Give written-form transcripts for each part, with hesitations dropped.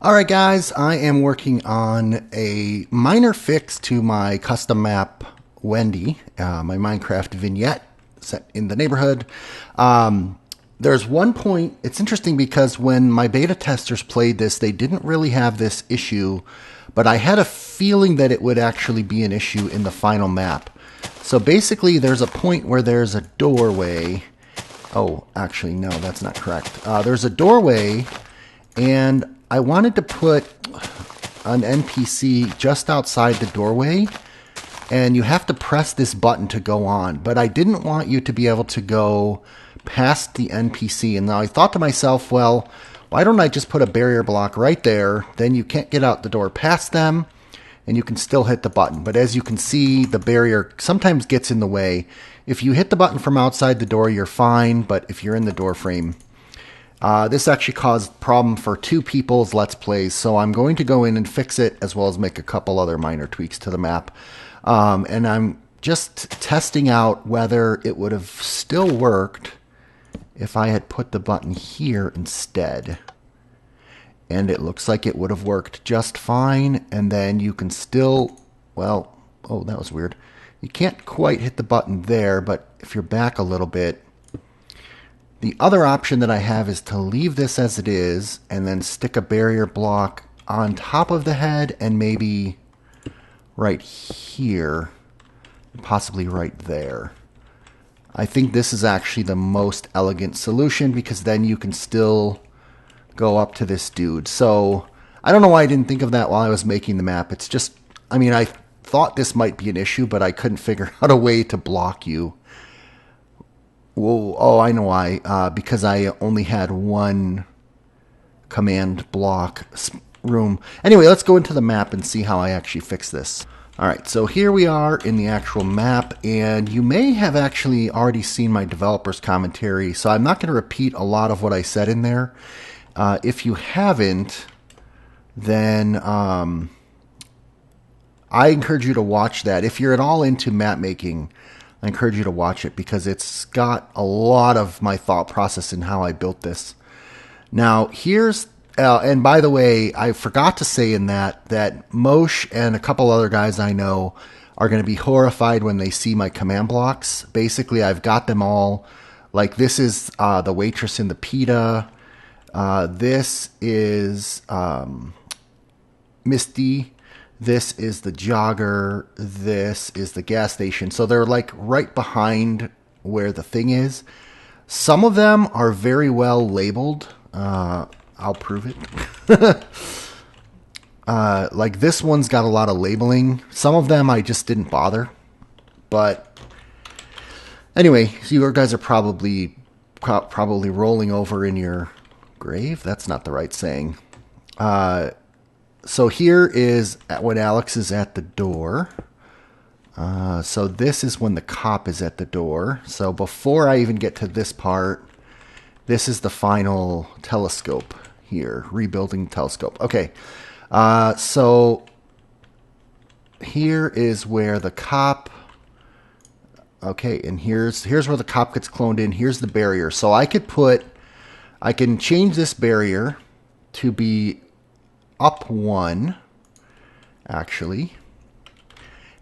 Alright guys, I am working on a minor fix to my custom map Wendy, my Minecraft vignette set in the neighborhood. There's one point, it's interesting because when my beta testers played this, they didn't really have this issue, but I had a feeling that it would actually be an issue in the final map. So basically there's a point where there's a doorway. Oh, actually no, that's not correct. There's a doorway and I wanted to put an NPC just outside the doorway, and you have to press this button to go on, but I didn't want you to be able to go past the NPC. And now I thought to myself, well, why don't I just put a barrier block right there? Then you can't get out the door past them, and you can still hit the button. But as you can see, the barrier sometimes gets in the way. If you hit the button from outside the door, you're fine, but if you're in the door frame, this actually caused problem for two people's Let's Plays, so I'm going to go in and fix it, as well as make a couple other minor tweaks to the map. And I'm just testing out whether it would have still worked if I had put the button here instead. And it looks like it would have worked just fine, and then you can still, well, oh, that was weird. You can't quite hit the button there, but if you're back a little bit, the other option that I have is to leave this as it is and then stick a barrier block on top of the head and maybe right here, possibly right there. I think this is actually the most elegant solution because then you can still go up to this dude. So I don't know why I didn't think of that while I was making the map. It's just, I mean, I thought this might be an issue, but I couldn't figure out a way to block you. Whoa, oh, I know why. Because I only had one command block room. Anyway, let's go into the map and see how I actually fix this. Alright, so here we are in the actual map, and you may have actually already seen my developer's commentary, so I'm not going to repeat a lot of what I said in there. If you haven't, then I encourage you to watch that. If you're at all into map making, I encourage you to watch it because it's got a lot of my thought process in how I built this. Now, here's, and by the way, I forgot to say in that Moshe and a couple other guys I know are going to be horrified when they see my command blocks. Basically, I've got them all, like this is the waitress in the pita. This is Misty. This is the jogger. This is the gas station. So they're like right behind where the thing is. Some of them are very well labeled. I'll prove it. Like this one's got a lot of labeling. Some of them I just didn't bother. But anyway, so you guys are probably rolling over in your grave. That's not the right saying. So here is when Alex is at the door. So this is when the cop is at the door. So before I even get to this part, this is the final telescope here, rebuilding telescope. Okay, so here is where the cop. Okay, and here's where the cop gets cloned in. Here's the barrier. So I can change this barrier to be up one, actually.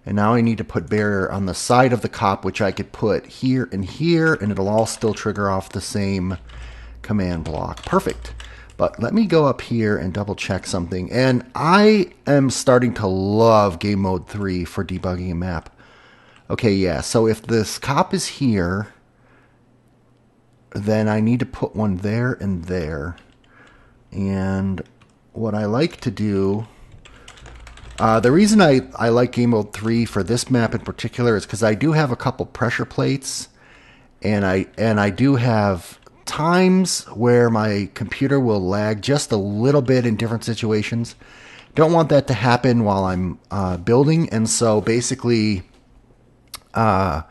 And now I need to put barrier on the side of the cop, which I could put here, and it'll all still trigger off the same command block. Perfect. But let me go up here and double check something. And I am starting to love game mode 3 for debugging a map. Okay, yeah, so if this cop is here, then I need to put one there and there. And what I like to do, the reason I like Game Mode 3 for this map in particular is because I do have a couple pressure plates, and I do have times where my computer will lag just a little bit in different situations. Don't want that to happen while I'm building, and so basically I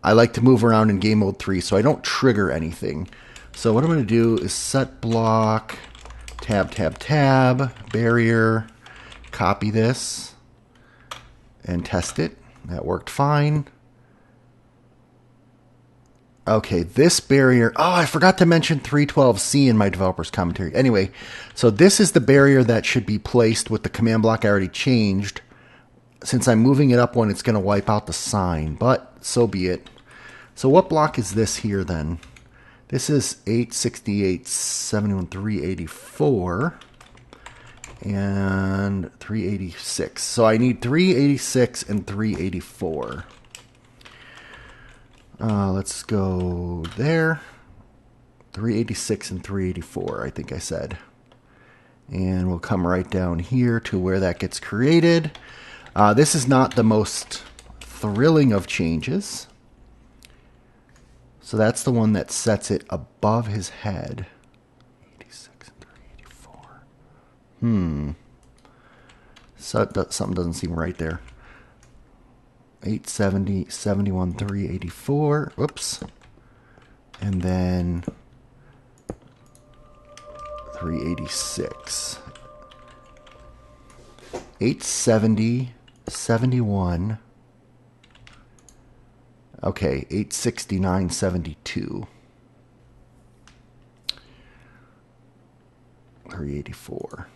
like to move around in Game Mode 3 so I don't trigger anything. So what I'm going to do is set block, tab, tab, tab, barrier, copy this, and test it. That worked fine. Okay, this barrier. Oh, I forgot to mention 312C in my developer's commentary. Anyway, so this is the barrier that should be placed with the command block I already changed. Since I'm moving it up one, it's going to wipe out the sign, but so be it. So what block is this here then? This is 868, 71, 384, and 386. So I need 386 and 384. Let's go there. 386 and 384, I think I said. And we'll come right down here to where that gets created. This is not the most thrilling of changes. So that's the one that sets it above his head. 86 and 384. So something doesn't seem right there. 870, 71, 384. Whoops. And then 386. 870, 71. Okay, 869, 72. 384.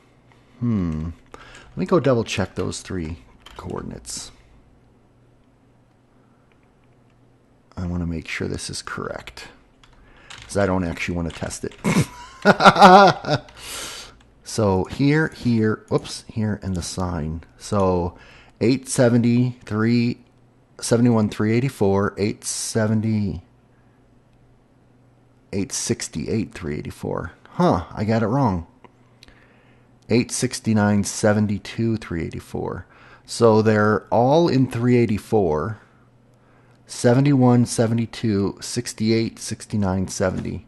Let me go double check those three coordinates. I want to make sure this is correct, because I don't actually want to test it. So here, whoops, here, and the sign. So 873, 71, 384, 870, 868, 384. Huh, I got it wrong. 869, 72, 384. So they're all in 384. 71, 72, 68, 69, 70.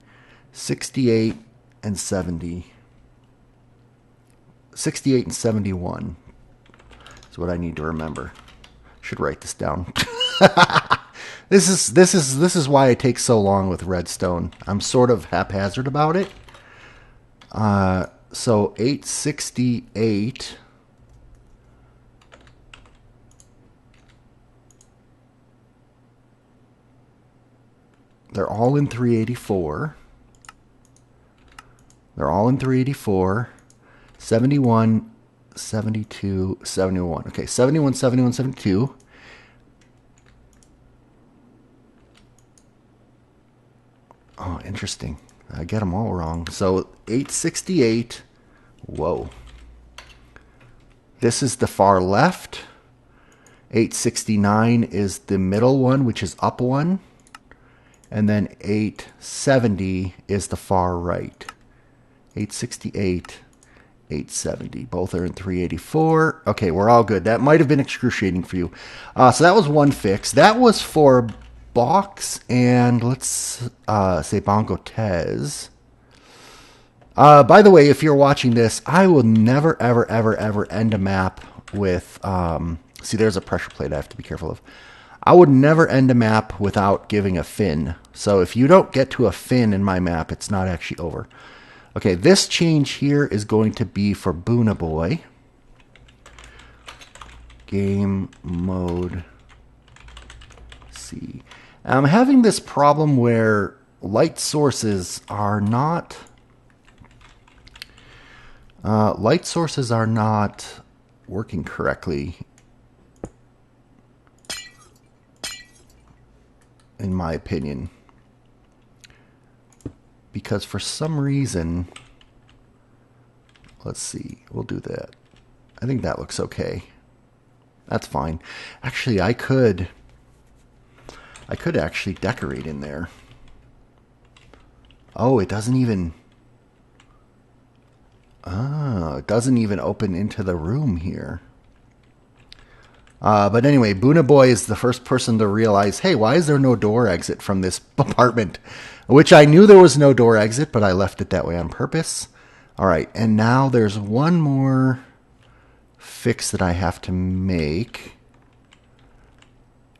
68 and 70. 68 and 71 is what I need to remember. Should write this down. This is why it takes so long with Redstone. I'm sort of haphazard about it. So 868. They're all in 384. They're all in 384. 71, 72, 71. Okay, 71, 71, 72. Oh, interesting. I get them all wrong. So 868. Whoa. This is the far left. 869 is the middle one, which is up one. And then 870 is the far right. 868, 870. Both are in 384. Okay, we're all good. That might have been excruciating for you. So that was one fix. That was for Box and let's say Bongo Tez. By the way, if you're watching this, I will never, ever, ever, ever end a map with... see, there's a pressure plate I have to be careful of. I would never end a map without giving a fin. So if you don't get to a fin in my map, it's not actually over. Okay, this change here is going to be for Boona Boy. Game mode C. I'm having this problem where light sources are not... working correctly. In my opinion, because for some reason, let's see, we'll do that. I think that looks okay. That's fine. Actually, I could actually decorate in there. Oh, it doesn't even... Oh, it doesn't even open into the room here. But anyway, Boona Boy is the first person to realize, hey, why is there no door exit from this apartment? Which I knew there was no door exit, but I left it that way on purpose. All right, and now there's one more fix that I have to make.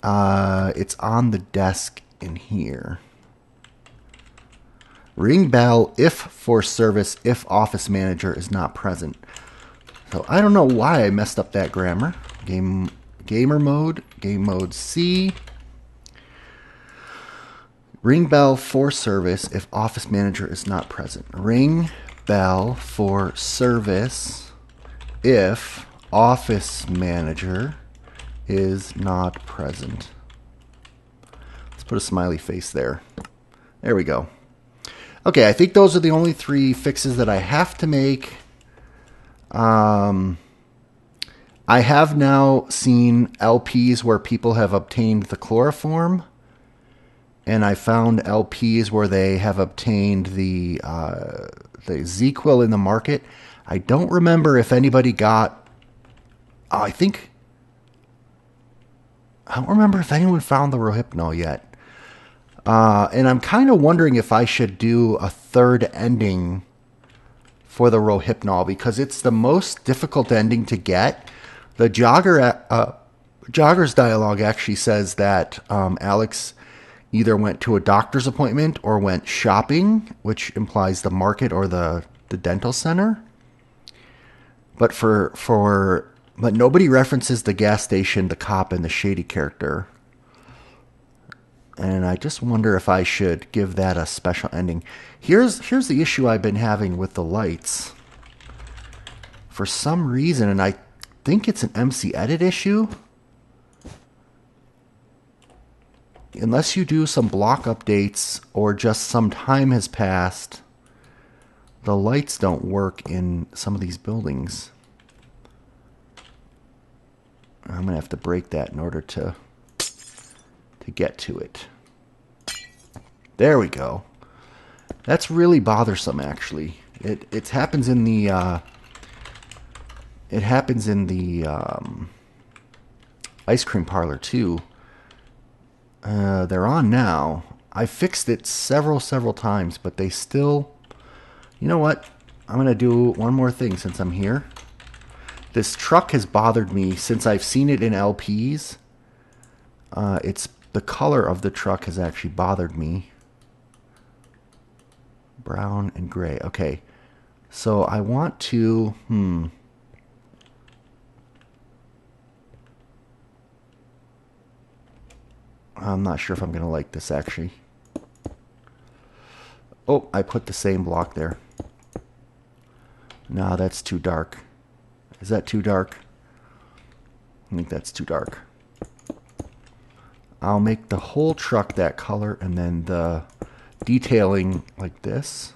It's on the desk in here. Ring bell if for service, if office manager is not present. So I don't know why I messed up that grammar. Gamer mode, game mode C. Ring bell for service if office manager is not present. Ring bell for service if office manager is not present. Let's put a smiley face there. There we go. Okay, I think those are the only 3 fixes that I have to make. I have now seen LPs where people have obtained the chloroform, and I found LPs where they have obtained the ZQuil in the market. I don't remember if anybody got. I don't remember if anyone found the Rohypnol yet. And I'm kind of wondering if I should do a 3rd ending for the Rohypnol, because it's the most difficult ending to get. The Jogger's dialogue actually says that Alex either went to a doctor's appointment or went shopping, which implies the market or the dental center. But but nobody references the gas station, the cop, and the shady character. And I just wonder if I should give that a special ending. Here's the issue I've been having with the lights. For some reason, and I think it's an MC Edit issue. Unless you do some block updates or just some time has passed, the lights don't work in some of these buildings. I'm going to have to break that in order to get to it. There we go. That's really bothersome, actually. It happens in the ice cream parlor too. They're on now. I fixed it several times, but they still. You know what? I'm gonna do one more thing since I'm here. This truck has bothered me since I've seen it in LPs. It's the color of the truck has actually bothered me. Brown and gray. Okay. So I want to... I'm not sure if I'm going to like this, actually. Oh, I put the same block there. No, that's too dark. Is that too dark? I think that's too dark. I'll make the whole truck that color and then the detailing like this.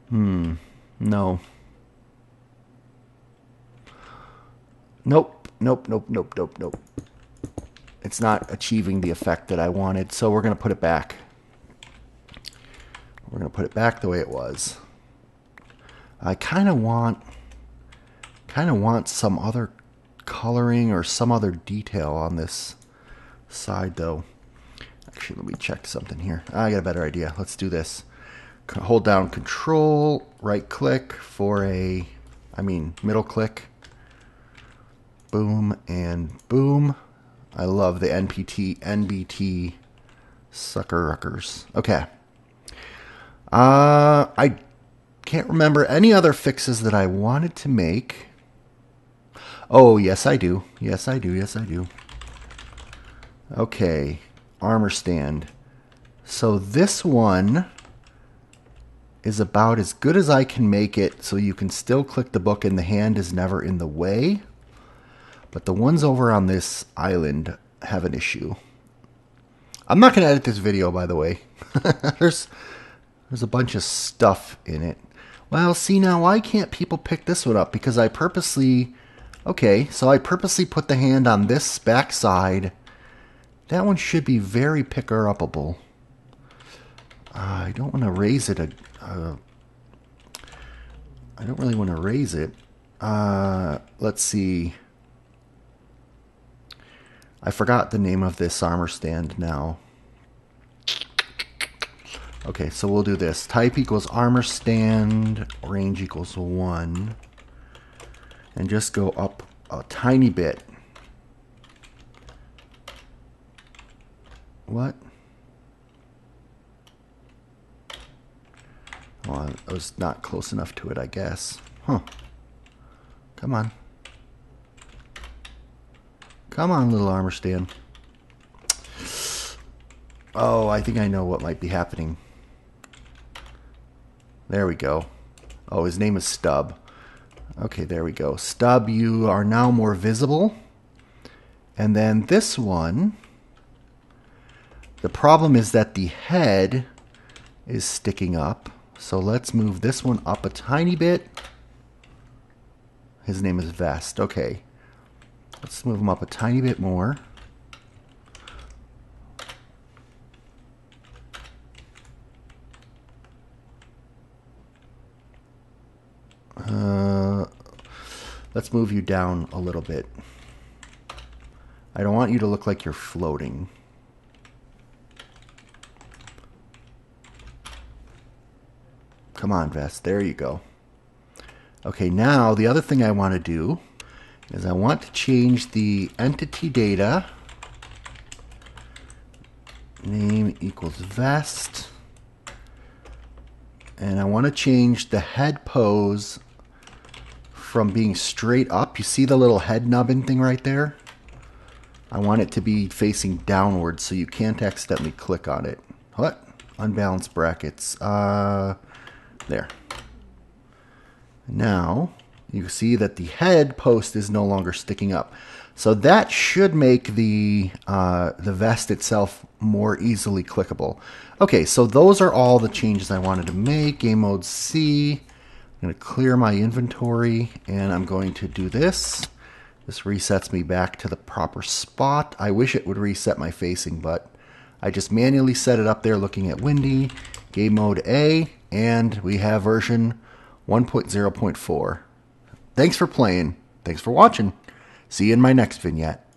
No. Nope. It's not achieving the effect that I wanted, so we're going to put it back. We're going to put it back the way it was. I kind of want some other coloring or some other detail on this side, though. Actually, let me check something here. I got a better idea. Let's do this. Hold down Control, right click for middle click. Boom and boom. I love the NBT sucker ruckers. Okay. I can't remember any other fixes that I wanted to make. Oh, yes, I do. Yes, I do. Okay. Armor stand. So this one is about as good as I can make it, so you can still click the book and the hand is never in the way. But the ones over on this island have an issue. I'm not going to edit this video, by the way. There's a bunch of stuff in it. Well, see, now why can't people pick this one up? Because I purposely... Okay, so I purposely put the hand on this back side. That one should be very picker-upable. I don't want to raise it. I don't really want to raise it. Let's see. I forgot the name of this armor stand now. Okay, so we'll do this. Type equals armor stand, range equals 1. And just go up a tiny bit. What? Well, I was not close enough to it, I guess. Huh. Come on. Come on, little armor stand. Oh, I think I know what might be happening. There we go. Oh, his name is Stub. Okay, there we go. Stub, you are now more visible. And then this one, the problem is that the head is sticking up. So let's move this one up a tiny bit. His name is Vest. Okay. Let's move him up a tiny bit more. Let's move you down a little bit. I don't want you to look like you're floating. Come on, Vest. There you go. Okay, now the other thing I want to do is I want to change the entity data. Name equals Vest. And I want to change the head pose from being straight up. You see the little head nubbin thing right there? I want it to be facing downwards so you can't accidentally click on it. What? Unbalanced brackets. There. Now, you see that the head post is no longer sticking up. So that should make the vest itself more easily clickable. Okay, so those are all the changes I wanted to make. Game mode C. I'm going to clear my inventory, and I'm going to do this. This resets me back to the proper spot. I wish it would reset my facing, but I just manually set it up there looking at Wendy. Game mode A, and we have version 1.0.4. Thanks for playing. Thanks for watching. See you in my next vignette.